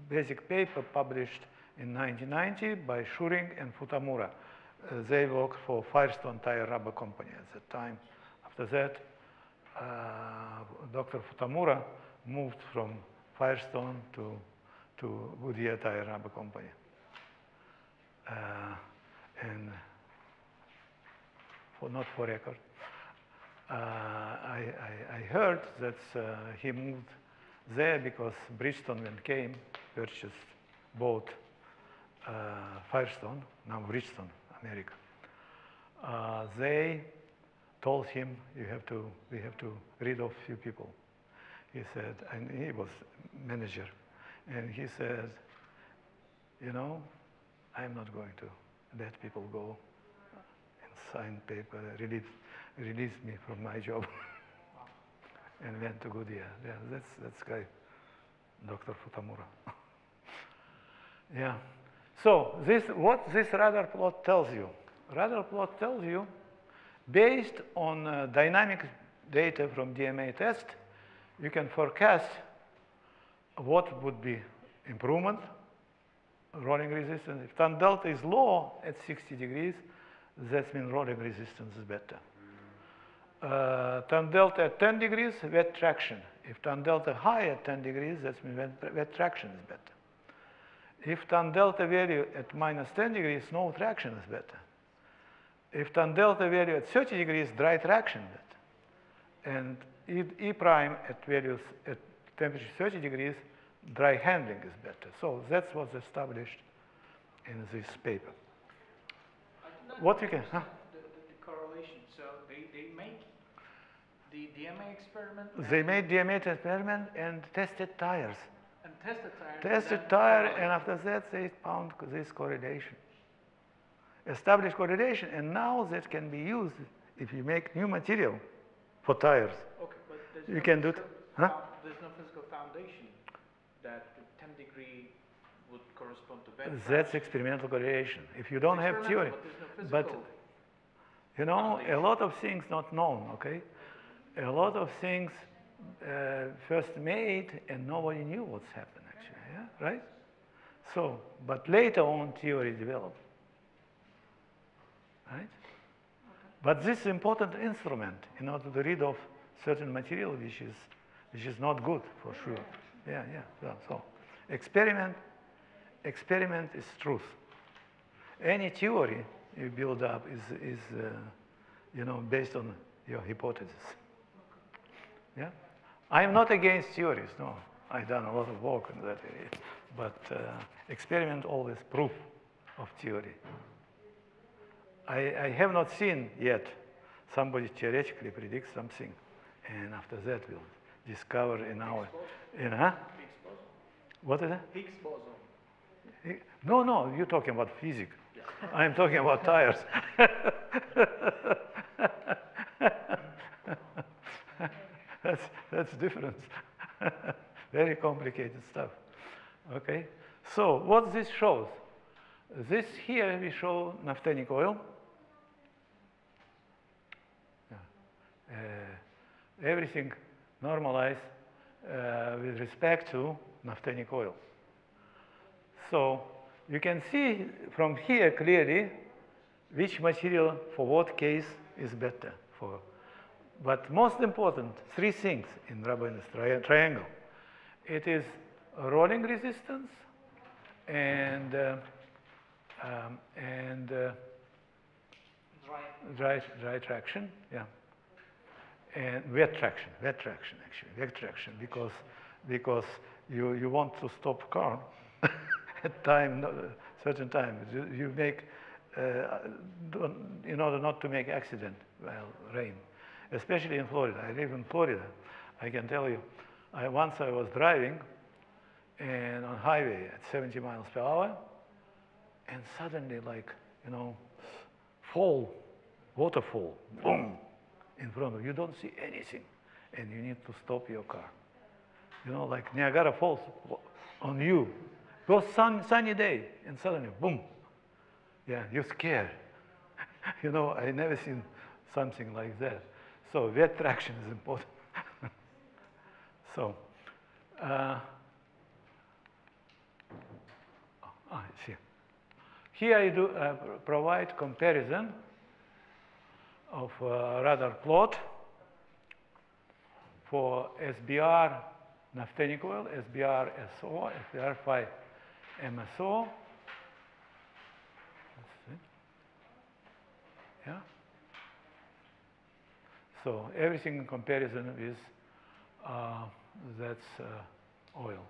S1: basic paper published in 1990 by Schuring and Futamura. They worked for Firestone Tire Rubber Company at that time. After that, Dr. Futamura moved from Firestone to Goodyear Tire Rubber Company. And not for record, I heard that he moved there because Bridgestone, when came, bought Firestone, now Bridgestone, America. They told him, we have to rid of few people. He said, and he was manager, and he said, you know, I'm not going to let people go and sign paper, release me from my job, and went to Goodyear. Yeah, that's guy, Dr. Futamura. Yeah. So what this radar plot tells you? Radar plot tells you, based on dynamic data from DMA test, you can forecast what would be improvement, rolling resistance. If tan delta is low at 60 degrees, that means rolling resistance is better. Tan delta at 10 degrees, wet traction. If tan delta high at 10 degrees, that means wet traction is better. If tan delta value at minus 10 degrees, snow traction is better. If tan delta value at 30 degrees, dry traction is better. And E prime at values at temperature 30 degrees, dry handling is better. So that's what's established in this paper. What you can, huh?
S3: The correlation. So they make the DMA experiment.
S1: They made DMA experiment and tested tires.
S3: And tested tires.
S1: Tested tire, and after that they found this correlation. Established correlation, and now that can be used if you make new material for tires.
S3: Okay, but there's
S1: you can do it. Huh?
S3: There's no physical foundation that the 10 degree would correspond to wet
S1: That's
S3: traction.
S1: experimental correlation. If you don't have theory,
S3: but
S1: you know, a lot of things not known. Okay, a lot of things first made and nobody knew what's happened actually. Yeah, right. So, but later on, theory developed. Right. Okay. But this is important instrument in order to get rid of certain material which is not good for sure. Yeah. So experiment is truth. Any theory you build up is you know, based on your hypothesis. Yeah, I'm not against theories. No, I've done a lot of work in that area, but experiment always proof of theory. I have not seen yet somebody theoretically predicts something, and after that we'll discover in our, what is it?
S3: Higgs boson.
S1: No, you're talking about physics. I'm talking about tires. That's different. Very complicated stuff. Okay. So what this shows? This here we show naphthenic oil. Everything normalized with respect to naphthenic oil. So you can see from here clearly which material for what case is better for. But most important, three things in rubber in this triangle. It is rolling resistance and dry traction, yeah, and wet traction actually, because you want to stop car at certain time. You make in order not to make accident while rain, especially in Florida. I live in Florida. I can tell you, once I was driving and on highway at 70 miles per hour, and suddenly, like, you know, waterfall, boom, in front of you. You don't see anything, and you need to stop your car. You know, like Niagara Falls on you. It was sunny day, and suddenly, boom. Yeah, you're scared. You know, I never seen something like that. So wet traction is important. So, see. Here I do provide comparison of radar plot for SBR naphthenic oil, SBR SO, SBR 5 MSO. Let's see. Yeah. So everything in comparison with that's oil.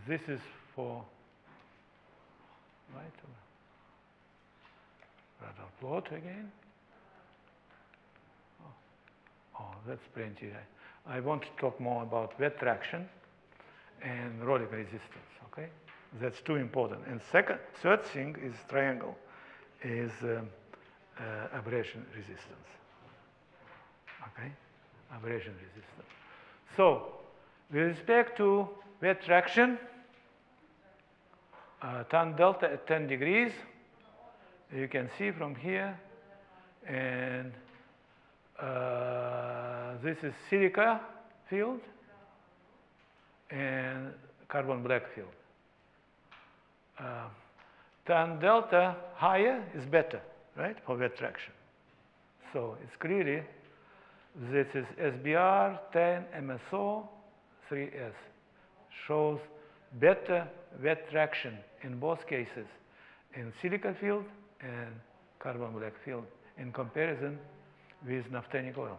S1: This is for radar plot again. Oh, that's plenty. I want to talk more about wet traction and rolling resistance. Okay, that's too important. And third thing is triangle, is abrasion resistance. Okay, abrasion resistance. So, with respect to wet traction, tan delta at 10 degrees, you can see from here, and this is silica field and carbon black field. Tan delta higher is better, right, for wet traction. So it's clearly this is SBR 10 MSO 3S, shows better wet traction in both cases, in silica field and carbon black field, in comparison with naphthenic oil.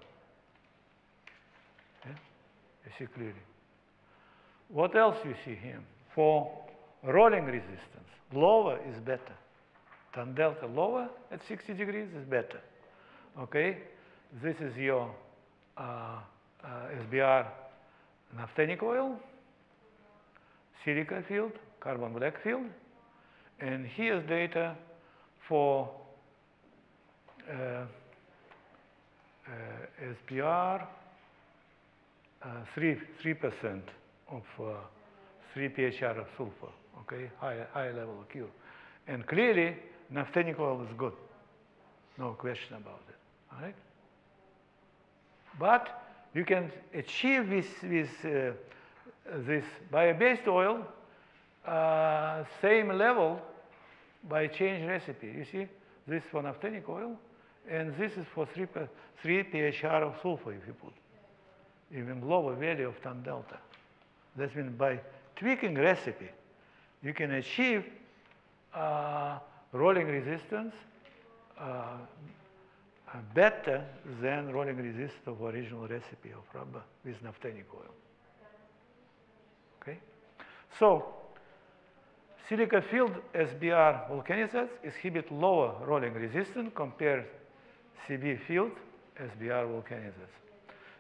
S1: Yeah? You see clearly. What else you see here? For rolling resistance, lower is better. Tan delta lower at 60 degrees is better. Okay, this is your SBR naphthenic oil, silica field, carbon black field, and here's data for SBR 3% of 3 pHr of sulfur, okay, high level of cure. And clearly, naphthenic oil is good, no question about it, all right? But you can achieve this bio-based oil same level by change recipe. You see, this for naphthenic oil, and this is for 3 pHr of sulfur if you put. Even lower value of tan delta. That means by tweaking recipe, you can achieve rolling resistance better than rolling resistance of original recipe of rubber with naphthenic oil. Okay? So, silica filled SBR volcanisers exhibit lower rolling resistance compared CB filled SBR volcanisers.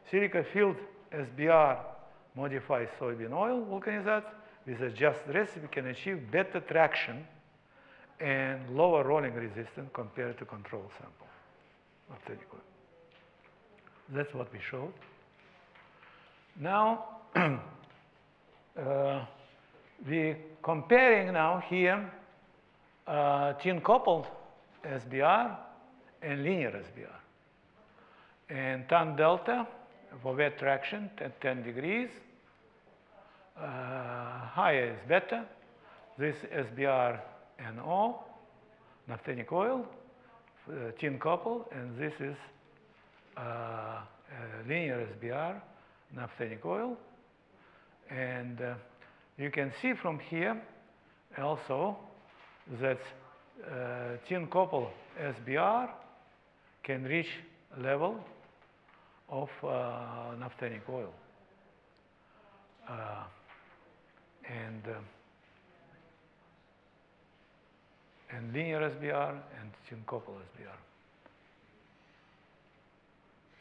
S1: Silica filled SBR modified soybean oil vulcanizers with a just recipe can achieve better traction and lower rolling resistance compared to control sample of naphthenic oil. That's what we showed. Now, we're comparing now here tin coupled SBR and linear SBR. And tan delta for wet traction at 10 degrees. Higher is better. This SBR NO, naphthenic oil, tin coupled, and this is linear SBR, naphthenic oil. And you can see from here also that tin coupled SBR can reach level of naphthenic oil. And linear SBR and tin coupled SBR.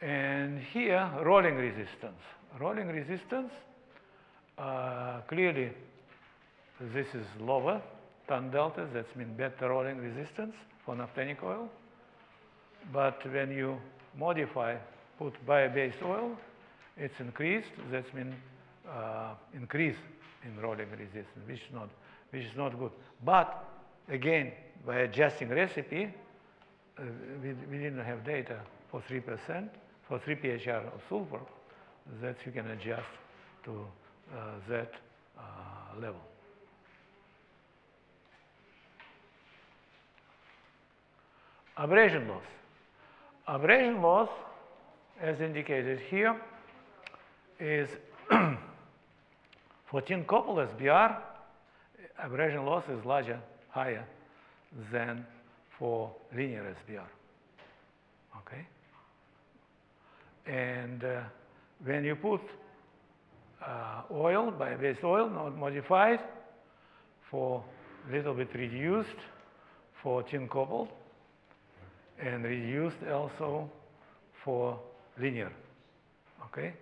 S1: And here, rolling resistance. Rolling resistance, clearly, this is lower tan delta, that means better rolling resistance for naphthenic oil. But when you modify, put bio-based oil, it's increased. That means increase in rolling resistance, which is not good. But again, by adjusting recipe, we didn't have data for 3%, for 3 PHR of sulfur, that you can adjust to that level. Abrasion loss. Abrasion loss, as indicated here, is for tin coupled SBR, abrasion loss is higher than for linear SBR. Okay? And when you put oil, bio-based oil, not modified, for a little bit reduced for tin coupled, and reduced also for linear. Okay?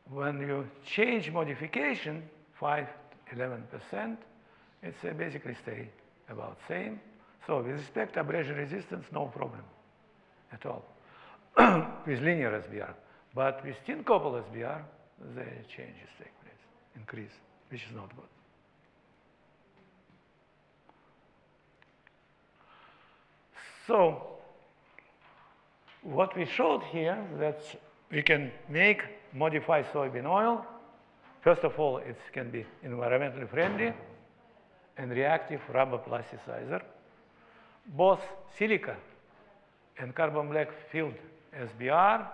S1: When you change modification, 5–11%, it's basically stay about same. So with respect to abrasion resistance, no problem at all with linear SBR. But with tin coupled SBR, the changes take place, increase, which is not good. So what we showed here, that we can make modified soybean oil. First of all, it can be environmentally friendly and reactive rubber plasticizer. Both silica and carbon black filled SBR,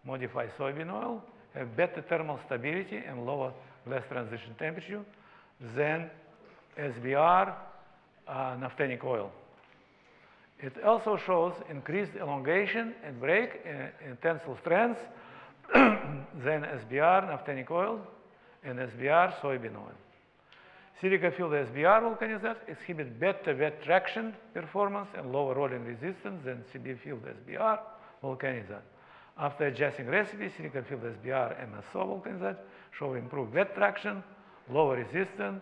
S1: modified soybean oil, have better thermal stability and lower glass transition temperature than SBR naphthenic oil. It also shows increased elongation and break in tensile strength than SBR naphthenic oil and SBR soybean oil. Silica-filled SBR vulcanizers exhibit better wet traction performance and lower rolling resistance than CB-filled SBR vulcanizer. After adjusting recipe, silica-filled SBR MSO vulcanizers show improved wet traction, lower resistance,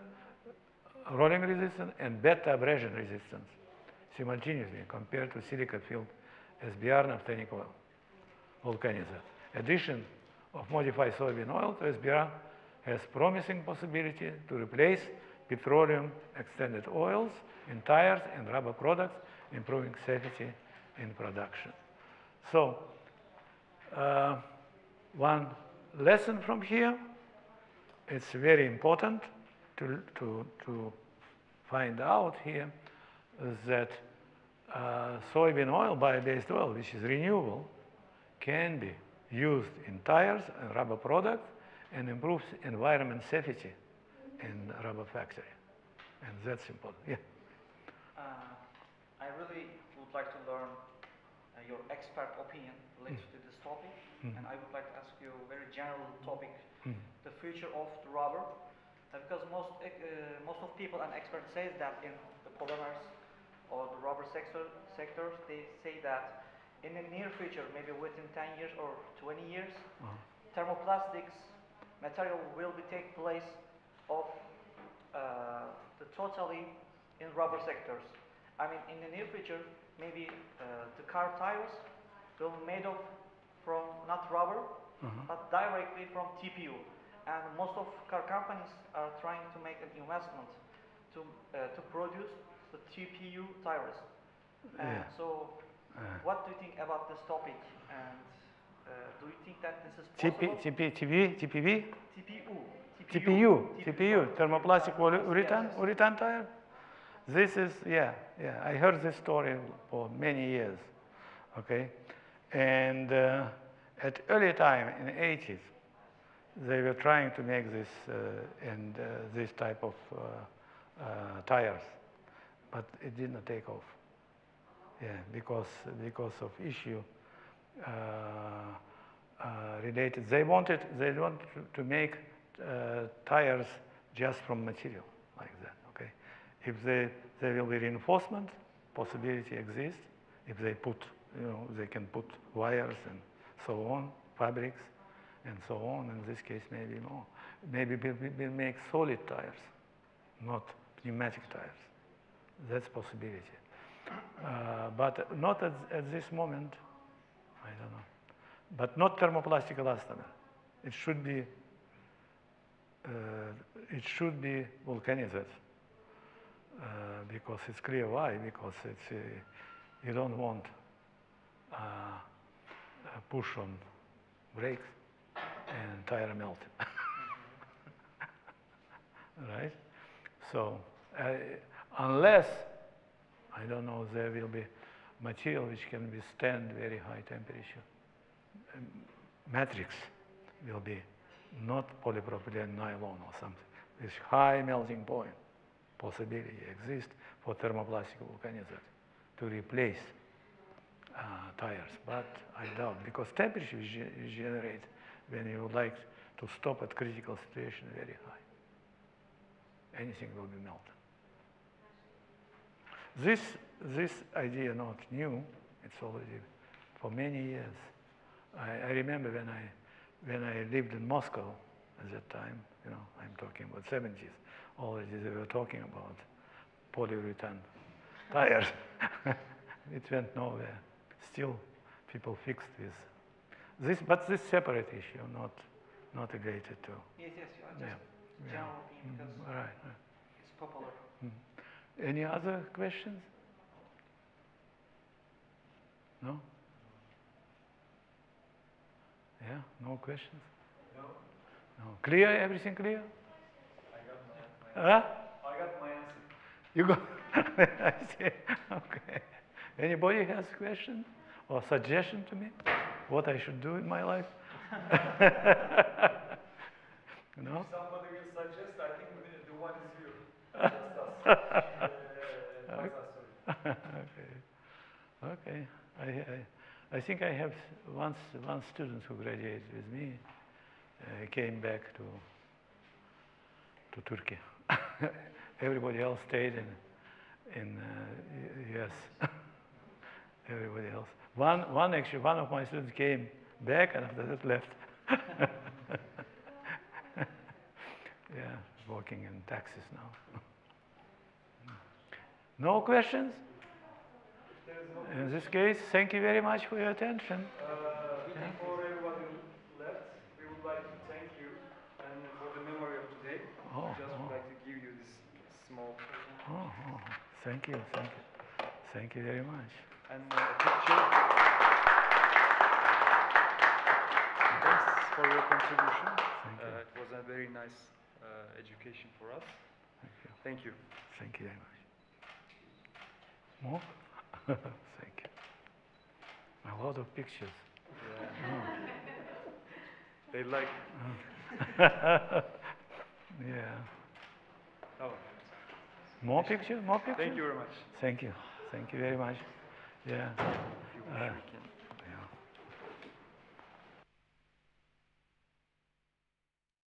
S1: rolling resistance, and better abrasion resistance simultaneously compared to silica-filled SBR naphthenic oil vulcanizer. Addition of modified soybean oil to SBR has promising possibility to replace petroleum extended oils in tires and rubber products, improving safety in production. So, one lesson from here, it's very important to find out here that soybean oil, bio-based oil, which is renewable, can be used in tires and rubber products and improves environment safety in rubber factory. And that's important. Yeah.
S2: I really would like to learn your expert opinion related to this topic, and I would like to ask you a very general topic, the future of the rubber, because most of people and experts say that in the polymers or the rubber sectors, they say that in the near future, maybe within 10 years or 20 years, thermoplastics material will be take place of the totally in rubber sectors. I mean, in the near future, maybe the car tires will be made of from not rubber, but directly from TPU. And most of car companies are trying to make an investment to produce the TPU tires. So, what do you think about this topic? And do you think that this is possible?
S1: TPU, thermoplastic urethane tire. This is, I heard this story for many years, okay? And at early time, in the 80s, they were trying to make this this type of tires, but it did not take off. Because of issue related. They wanted to make tires just from material like that. Okay, if there will be reinforcement, possibility exists. If they put, they can put wires and so on, fabrics and so on. In this case, maybe more. Maybe we'll make solid tires, not pneumatic tires. That's possibility. But not at this moment, I don't know. But not thermoplastic elastomer. It should be vulcanized because it's clear why. Because it's you don't want push on brakes and tire melt. Right? So unless I don't know, there will be material which can withstand very high temperature. Matrix will be not polypropylene nylon or something. This high melting point possibility exists for thermoplastic vulcanizers to replace tires, but I doubt, because temperature you generate when you would like to stop at critical situation very high. Anything will be melted. This idea not new. It's already for many years. I remember when I lived in Moscow at that time. I'm talking about 70s. Already they were talking about polyurethane tires. It went nowhere. Still, people fixed with this, but this separate issue, not related to.
S2: Yes, just general opinion because
S1: right.
S2: it's popular.
S1: Any other questions? No? Yeah, no questions?
S4: No.
S1: No. Clear? Everything clear?
S4: I got my answer.
S1: Huh?
S4: I got my answer.
S1: You got? I see. Okay. Anybody has a question or suggestion to me? What I should do in my life? No?
S4: If somebody will suggest, I think the one is you. Just us.
S1: Okay. I think I have one student who graduated with me came back to Turkey. Everybody else stayed in US. Everybody else. One of my students came back and after that left. Yeah, working in taxis now. No questions? In this case, thank you very much for your attention.
S4: Before everybody left, we would like to thank you and for the memory of today. Would like to give you this small.
S1: Thank you. Thank you very much.
S4: And a picture. Thanks for your contribution. It was a very nice education for us. Thank you.
S1: Thank you very much. More? Thank you. A lot of pictures.
S4: Yeah. They like.
S1: Yeah.
S4: Oh.
S1: More picture? More picture?
S4: Thank you very much.
S1: Thank you. Thank you very much. Yeah.
S2: If you wish, we can